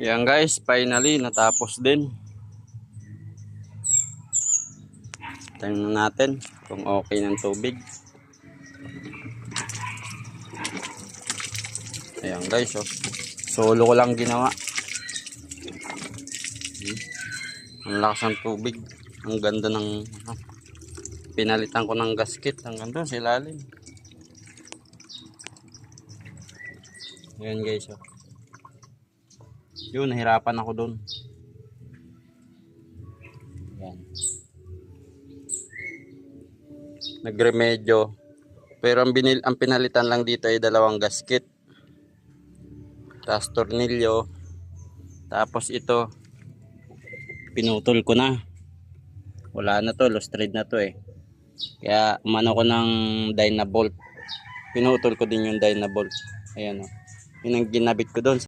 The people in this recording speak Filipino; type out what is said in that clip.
Yan guys, finally natapos din. Tingnan natin kung okay ng tubig. Ayan guys, oh. Solo ko lang ginawa. Ang lakas ng tubig. Ang ganda ng pinalitan ko ng gasket. Ang ganda sa ilalim. Ayan guys, oh. Yun, nahirapan ako doon. Ayan. Nagremedyo. Pero ang pinalitan lang dito ay 2 gasket. Tapos tornilyo. Tapos ito, pinutol ko na. Wala na to, lost thread na to eh. Kaya umano ko ng Dynabolt. Pinutol ko din yung Dynabolt. Ayan o. Yun ang ginabit ko doon.